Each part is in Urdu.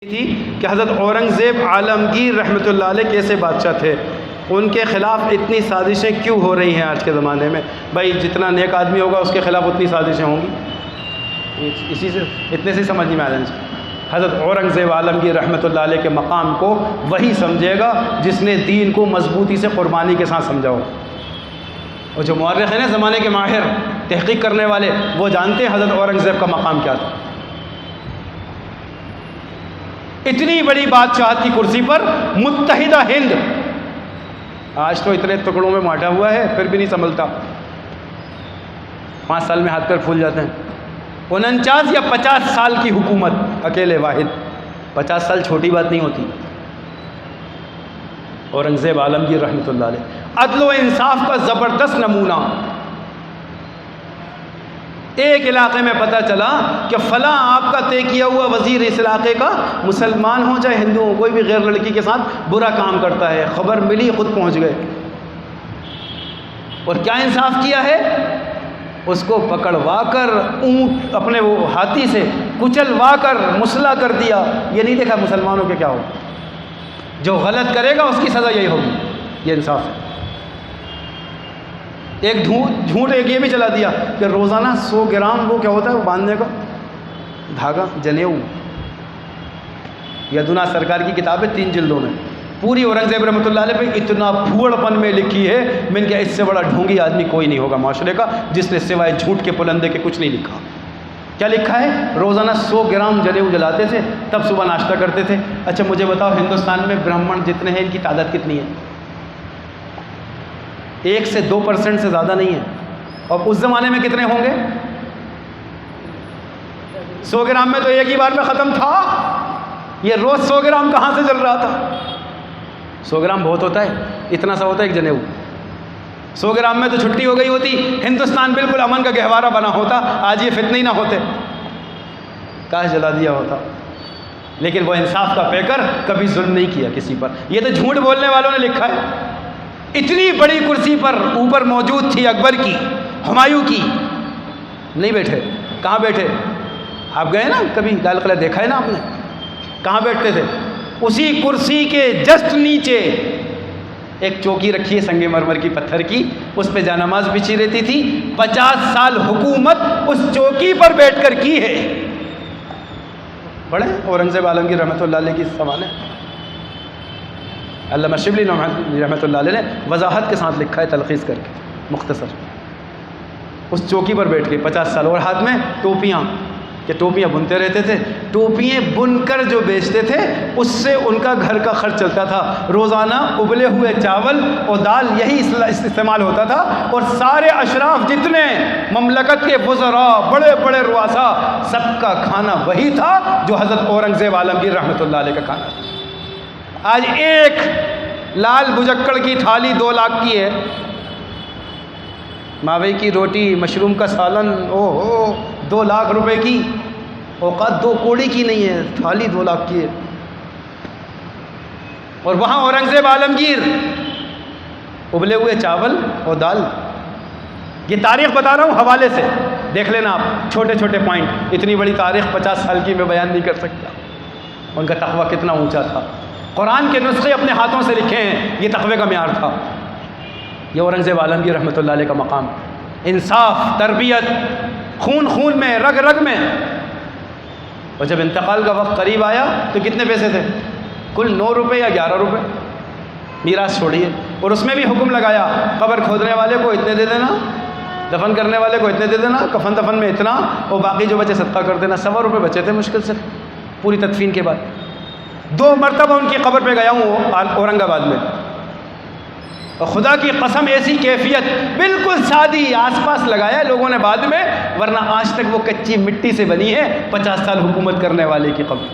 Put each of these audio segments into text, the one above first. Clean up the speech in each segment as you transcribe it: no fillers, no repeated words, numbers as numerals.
تھی کہ حضرت اورنگزیب عالمگیر رحمۃ اللہ علیہ کیسے بادشاہ تھے، ان کے خلاف اتنی سازشیں کیوں ہو رہی ہیں آج کے زمانے میں؟ بھائی جتنا نیک آدمی ہوگا اس کے خلاف اتنی سازشیں ہوں گی، اسی سے اتنے سے سمجھ میں آ جانا چاہیے۔ حضرت اورنگزیب عالمگیر رحمۃ اللہ علیہ کے مقام کو وہی سمجھے گا جس نے دین کو مضبوطی سے قربانی کے ساتھ سمجھا ہو۔ اور جو مورخ ہیں نا زمانے کے ماہر تحقیق کرنے والے، وہ جانتے ہیں حضرت اورنگزیب کا مقام کیا تھا۔ اتنی بڑی بادشاہت کی کرسی پر متحدہ ہند، آج تو اتنے ٹکڑوں میں بانٹا ہوا ہے پھر بھی نہیں سنبھلتا، 5 سال میں ہاتھ پیر پھول جاتے ہیں۔ 49 یا 50 سال کی حکومت اکیلے واحد، 50 سال چھوٹی بات نہیں ہوتی۔ اورنگزیب عالمگیر رحمۃ اللہ علیہ عدل و انصاف کا زبردست نمونہ۔ ایک علاقے میں پتہ چلا کہ فلاں آپ کا طے کیا ہوا وزیر اس علاقے کا مسلمان ہو چاہے ہندو ہو، کوئی بھی غیر لڑکی کے ساتھ برا کام کرتا ہے، خبر ملی خود پہنچ گئے، اور کیا انصاف کیا ہے؟ اس کو پکڑوا کر اونٹ اپنے وہ ہاتھی سے کچلوا کر مسلح کر دیا۔ یہ نہیں دیکھا مسلمانوں کے کیا ہو، جو غلط کرے گا اس کی سزا یہی ہوگی، یہ انصاف ہے۔ ایک جھوٹ ایک یہ بھی چلا دیا کہ روزانہ 100 گرام وہ کیا ہوتا ہے وہ باندھنے کا دھاگا، جنیو، یدنا سرکار کی کتاب ہے 3 جلدوں میں، پوری اورنگزیب رحمۃ اللہ علیہ پہ اتنا پھوڑ پن میں لکھی ہے، میں نے کہا اس سے بڑا ڈھونگی آدمی کوئی نہیں ہوگا معاشرے کا جس نے سوائے جھوٹ کے پلندے کے کچھ نہیں لکھا۔ کیا لکھا ہے؟ روزانہ 100 گرام جنیو جلاتے تھے، تب صبح ناشتہ کرتے تھے۔ اچھا مجھے بتاؤ ہندوستان میں برہمن جتنے ہیں ان کی تعداد کتنی ہے؟ 1 سے 2% سے زیادہ نہیں ہے، اور اس زمانے میں کتنے ہوں گے؟ 100 گرام میں تو ایک ہی بار میں ختم تھا، یہ روز 100 گرام کہاں سے چل رہا تھا؟ 100 گرام بہت ہوتا ہے، اتنا سا ہوتا ہے ایک جنیو، 100 گرام میں تو چھٹی ہو گئی ہوتی، ہندوستان بالکل امن کا گہوارہ بنا ہوتا، آج یہ فتنے ہی نہ ہوتے، کاش جلا دیا ہوتا۔ لیکن وہ انصاف کا پیکر کبھی ظلم نہیں کیا کسی پر، یہ تو جھوٹ بولنے والوں نے لکھا ہے۔ اتنی بڑی کرسی پر اوپر موجود تھی اکبر کی، ہمایوں کی، نہیں بیٹھے، کہاں بیٹھے؟ آپ گئے نا کبھی لال قلعہ دیکھا ہے نا آپ نے، کہاں بیٹھتے تھے؟ اسی کرسی کے جسٹ نیچے ایک چوکی رکھی ہے سنگ مرمر کی پتھر کی، اس پہ جانماز بچھی رہتی تھی۔ 50 سال حکومت اس چوکی پر بیٹھ کر کی ہے۔ پڑھیں اورنگزیب عالمگیر رحمۃ اللہ علیہ کی سوال ہے، علامہ شبلی رحمۃ اللہ علیہ نے وضاحت کے ساتھ لکھا ہے تلخیص کر کے مختصر۔ اس چوکی پر بیٹھ کے 50 سال، اور ہاتھ میں ٹوپیاں، کہ ٹوپیاں بنتے رہتے تھے، ٹوپیاں بن کر جو بیچتے تھے اس سے ان کا گھر کا خرچ چلتا تھا۔ روزانہ ابلے ہوئے چاول اور دال یہی استعمال ہوتا تھا، اور سارے اشراف جتنے مملکت کے وزراء، بڑے بڑے رؤساء، سب کا کھانا وہی تھا جو حضرت اورنگزیب عالمگیر رحمۃ اللہ علیہ کا کھانا تھا۔ آج ایک لال بجکڑ کی تھالی 2 لاکھ کی ہے، ماوے کی روٹی، مشروم کا سالن، او ہو 2 لاکھ روپے کی، اوقات 2 کوڑی کی نہیں ہے، تھالی 2 لاکھ کی ہے۔ اور وہاں اورنگزیب عالمگیر ابلے ہوئے چاول اور دال۔ یہ تاریخ بتا رہا ہوں حوالے سے، دیکھ لینا آپ چھوٹے چھوٹے پوائنٹ، اتنی بڑی تاریخ 50 سال کی میں بیان نہیں کر سکتا۔ ان کا تقویٰ کتنا اونچا تھا، قرآن کے نسخے اپنے ہاتھوں سے لکھے ہیں، یہ تقوی کا معیار تھا۔ یہ اورنگزیب عالمگیر رحمۃ اللہ علیہ کا مقام، انصاف، تربیت، خون خون میں، رگ رگ میں۔ اور جب انتقال کا وقت قریب آیا تو کتنے پیسے تھے؟ کل 9 روپے یا 11 روپے میراث چھوڑیے، اور اس میں بھی حکم لگایا قبر کھودنے والے کو اتنے دے دینا، دفن کرنے والے کو اتنے دے دینا، کفن دفن میں اتنا، اور باقی جو بچے صدقہ کر دینا۔ 100 روپے بچے تھے مشکل سے پوری تدفین کے بعد۔ 2 مرتبہ ان کی قبر پہ گیا ہوں اورنگ آباد میں، اور خدا کی قسم ایسی کیفیت بالکل سادی، آس پاس لگایا لوگوں نے بعد میں، ورنہ آج تک وہ کچی مٹی سے بنی ہے 50 سال حکومت کرنے والے کی قبر۔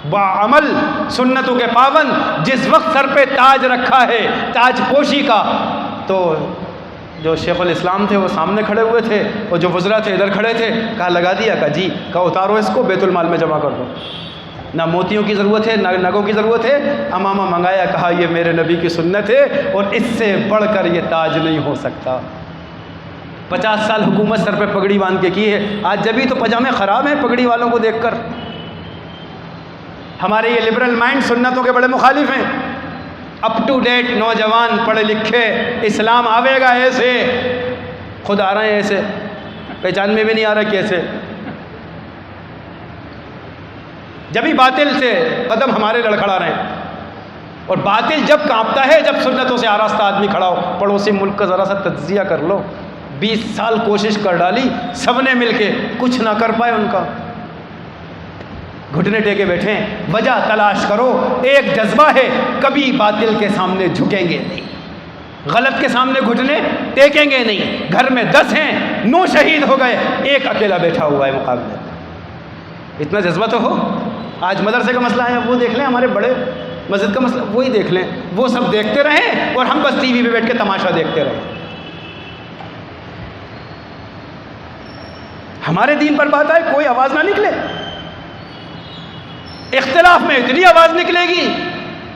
باعمل، سنتوں کے پابند، جس وقت سر پہ تاج رکھا ہے، تاج پوشی کا، تو جو شیخ الاسلام تھے وہ سامنے کھڑے ہوئے تھے، اور جو وزراء تھے ادھر کھڑے تھے، کہا لگا دیا، کہا جی، کہا اتارو اس کو بیت المال میں جمع کر دو۔ نہ موتیوں کی ضرورت ہے، نہ نگوں کی ضرورت ہے، امامہ منگایا، کہا یہ میرے نبی کی سنت ہے، اور اس سے بڑھ کر یہ تاج نہیں ہو سکتا۔ 50 سال حکومت سر پہ پگڑی باندھ کے کی ہے، آج جبھی تو پجامے خراب ہیں پگڑی والوں کو دیکھ کر۔ ہمارے یہ لبرل مائنڈ سنتوں کے بڑے مخالف ہیں. اپ ٹو ڈیٹ نوجوان پڑھے لکھے اسلام آوے گا ایسے، خود آ رہے ہیں ایسے، پہچان میں بھی نہیں آ رہا کیسے. جبھی باطل سے قدم ہمارے لڑکھڑا رہے ہیں، اور باطل جب کانپتا ہے جب سنتوں سے آراستہ آدمی کھڑا ہو. پڑوسی ملک کا ذرا سا تجزیہ کر لو، 20 سال کوشش کر ڈالی سب نے مل کے، کچھ نہ کر پائے. ان کا گھٹنے ٹیکے بیٹھے ہیں. وجہ تلاش کرو. ایک جذبہ ہے، کبھی باطل کے سامنے جھکیں گے نہیں، غلط کے سامنے گھٹنے ٹیکیں گے نہیں. گھر میں 10 ہیں، 9 شہید ہو گئے، ایک اکیلا بیٹھا ہوا ہے مقابلے. اتنا جذبہ تو ہو. آج مدرسے کا مسئلہ ہے، وہ دیکھ لیں. ہمارے بڑے مسجد کا مسئلہ وہی دیکھ لیں. وہ سب دیکھتے رہیں اور ہم بس ٹی وی پہ بیٹھ کے تماشا دیکھتے رہیں. ہمارے دین پر بات آئے کوئی آواز نہ نکلے. اختلاف میں اتنی آواز نکلے گی،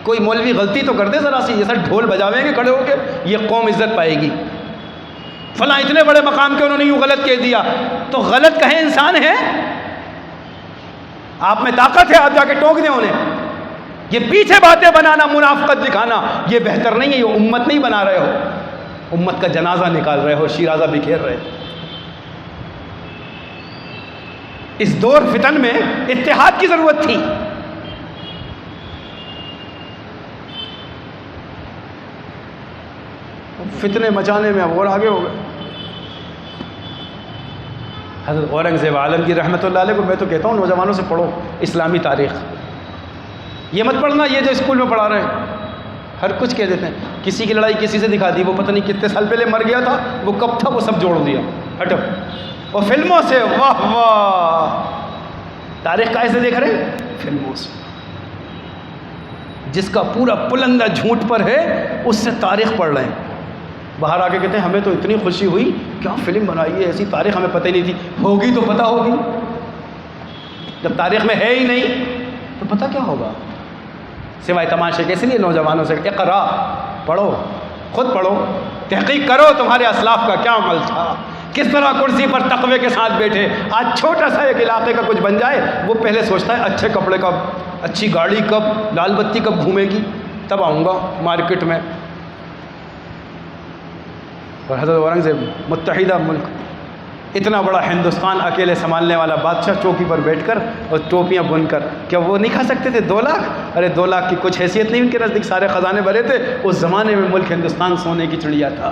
کوئی مولوی غلطی تو کر دے ذرا سی، جیسا ڈھول بجاویں گے کھڑے ہو کے، یہ قوم عزت پائے گی. فلاں اتنے بڑے مقام کے انہوں نے یوں غلط کہہ دیا، تو غلط کہیں انسان ہے. آپ میں طاقت ہے، آپ جا کے ٹوک دیں انہیں. یہ پیچھے باتیں بنانا، منافقت دکھانا، یہ بہتر نہیں ہے. یہ امت نہیں بنا رہے ہو، امت کا جنازہ نکال رہے ہو، شیرازہ بکھیر رہے. اس دور فتن میں اتحاد کی ضرورت تھی. فتنے مچانے میں اب اور آگے ہو گئے. حضرت اورنگزیب عالمگیر رحمۃ اللہ علیہ کو میں تو کہتا ہوں نوجوانوں سے پڑھو اسلامی تاریخ. یہ مت پڑھنا یہ جو اسکول میں پڑھا رہے ہیں، ہر کچھ کہہ دیتے ہیں. کسی کی لڑائی کسی سے دکھا دی، وہ پتہ نہیں کتنے سال پہلے مر گیا تھا، وہ کب تھا، وہ سب جوڑ دیا. ہٹو. اور فلموں سے واہ واہ، تاریخ کیسے دیکھ رہے ہیں؟ فلموں سے. جس کا پورا پلندہ جھوٹ پر ہے اس سے تاریخ پڑھ رہے ہیں. باہر آ کے کہتے ہیں ہمیں تو اتنی خوشی ہوئی، کیا فلم بنائی ہے، ایسی تاریخ ہمیں پتہ ہی نہیں تھی. ہوگی تو پتہ ہوگی، جب تاریخ میں ہے ہی نہیں تو پتہ کیا ہوگا سوائے تماشے کے. اس لیے نوجوانوں سے اقرا، پڑھو، خود پڑھو، تحقیق کرو تمہارے اسلاف کا کیا عمل تھا، کس طرح کرسی پر تقوی کے ساتھ بیٹھے. آج چھوٹا سا ایک علاقے کا کچھ بن جائے، وہ پہلے سوچتا ہے اچھے کپڑے کب، اچھی گاڑی کب، لال بتی کب گھومے گی، تب آؤں گا مارکیٹ میں. اور حضرت اورنگزیب متحدہ ملک، اتنا بڑا ہندوستان اکیلے سنبھالنے والا بادشاہ، چوکی پر بیٹھ کر اور ٹوپیاں بن کر، کیا وہ نہیں کھا سکتے تھے 2 لاکھ؟ ارے 2 لاکھ کی کچھ حیثیت نہیں، ان کے نزدیک سارے خزانے بھرے تھے. اس زمانے میں ملک ہندوستان سونے کی چڑیا تھا.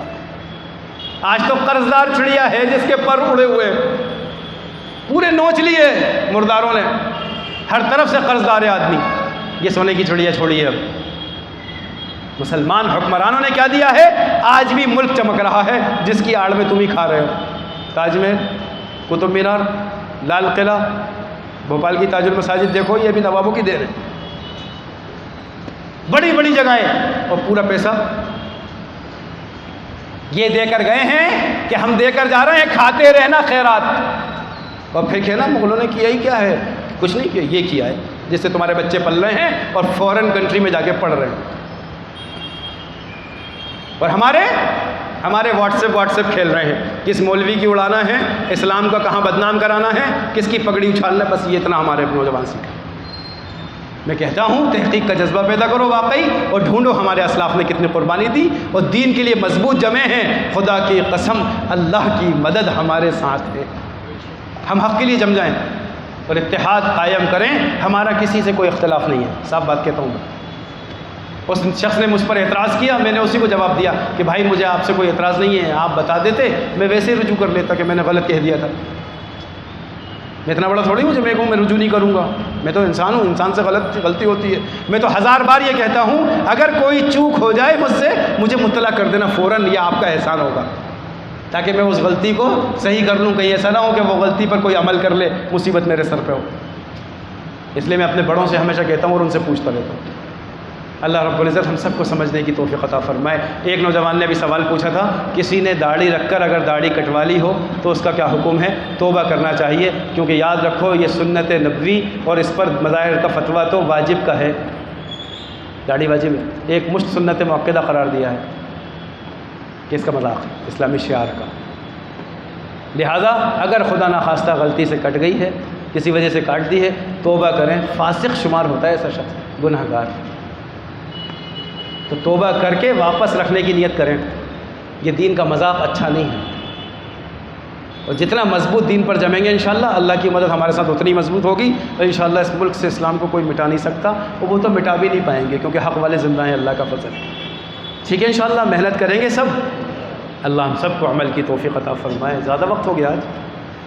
آج تو قرض دار چڑیا ہے جس کے پر اڑے ہوئے، پورے نوچ لیے مرداروں نے. ہر طرف سے قرض دار ہے آدمی. یہ سونے کی چڑیا چھوڑی ہے. اب مسلمان حکمرانوں نے کیا دیا ہے؟ آج بھی ملک چمک رہا ہے جس کی آڑ میں تم ہی کھا رہے ہو. تاج محل، قطب مینار، لال قلعہ، بھوپال کی تاج المساجد دیکھو، یہ بھی نوابوں کی دیر ہے. بڑی بڑی جگہیں، اور پورا پیسہ یہ دے کر گئے ہیں کہ ہم دے کر جا رہے ہیں، کھاتے رہنا خیرات. اور پھر کہنا مغلوں نے کیا ہی کیا ہے، کچھ نہیں کیا، یہ کیا ہے جس سے تمہارے بچے پل رہے ہیں اور فورن کنٹری میں جا کے پڑھ رہے ہیں. اور ہمارے واٹس ایپ کھیل رہے ہیں، کس مولوی کی اڑانا ہے، اسلام کا کہاں بدنام کرانا ہے، کس کی پگڑی اچھالنا ہے. بس یہ اتنا ہمارے نوجوان سیکھیں. میں کہتا ہوں تحقیق کا جذبہ پیدا کرو واقعی، اور ڈھونڈو ہمارے اسلاف نے کتنی قربانی دی اور دین کے لیے مضبوط جمے ہیں. خدا کی قسم اللہ کی مدد ہمارے ساتھ ہے. ہم حق کے لیے جم جائیں اور اتحاد قائم کریں. ہمارا کسی سے کوئی اختلاف نہیں ہے، صاف بات کہتا ہوں. اس شخص نے مجھ پر اعتراض کیا، میں نے اسی کو جواب دیا کہ بھائی مجھے آپ سے کوئی اعتراض نہیں ہے، آپ بتا دیتے میں ویسے ہی رجوع کر لیتا کہ میں نے غلط کہہ دیا تھا. میں اتنا بڑا تھوڑی ہوں جو میں کہوں میں رجوع نہیں کروں گا. میں تو انسان ہوں، انسان سے غلطی ہوتی ہے. میں تو 1000 بار یہ کہتا ہوں اگر کوئی چوک ہو جائے مجھ سے، مجھے مطلع کر دینا فوراً، یہ آپ کا احسان ہوگا، تاکہ میں اس غلطی کو صحیح کر لوں. کہیں ایسا نہ ہو کہ وہ غلطی پر کوئی عمل کر لے، مصیبت میرے سر پہ ہو. اس لیے میں اپنے بڑوں سے ہمیشہ کہتا ہوں اور ان سے پوچھتا رہتا ہوں. اللہ رب العزت ہم سب کو سمجھنے کی توفیق عطا فرمائے. ایک نوجوان نے بھی سوال پوچھا تھا، کسی نے داڑھی رکھ کر اگر داڑھی کٹوا لی ہو تو اس کا کیا حکم ہے؟ توبہ کرنا چاہیے، کیونکہ یاد رکھو یہ سنت نبوی اور اس پر مظاہر کا فتویٰ تو واجب کا ہے. داڑھی واجب ہے، ایک مشت سنت مؤکدہ قرار دیا ہے کہ اس کا مذاق ہے اسلامی شعار کا. لہٰذا اگر خدا نخواستہ غلطی سے کٹ گئی ہے کسی وجہ سے کاٹ دی ہے، توبہ کریں. فاسق شمار ہوتا ہے ایسا شخص، گناہ گار. تو توبہ کر کے واپس رکھنے کی نیت کریں. یہ دین کا مذاق اچھا نہیں ہے. اور جتنا مضبوط دین پر جمیں گے انشاءاللہ اللہ کی مدد ہمارے ساتھ اتنی مضبوط ہوگی، اور انشاءاللہ اس ملک سے اسلام کو کوئی مٹا نہیں سکتا، اور وہ تو مٹا بھی نہیں پائیں گے کیونکہ حق والے زندہ ہیں، اللہ کا فضل. ٹھیک ہے انشاءاللہ محنت کریں گے سب. اللہ ہم سب کو عمل کی توفیق عطا فرمائے. زیادہ وقت ہو گیا آج.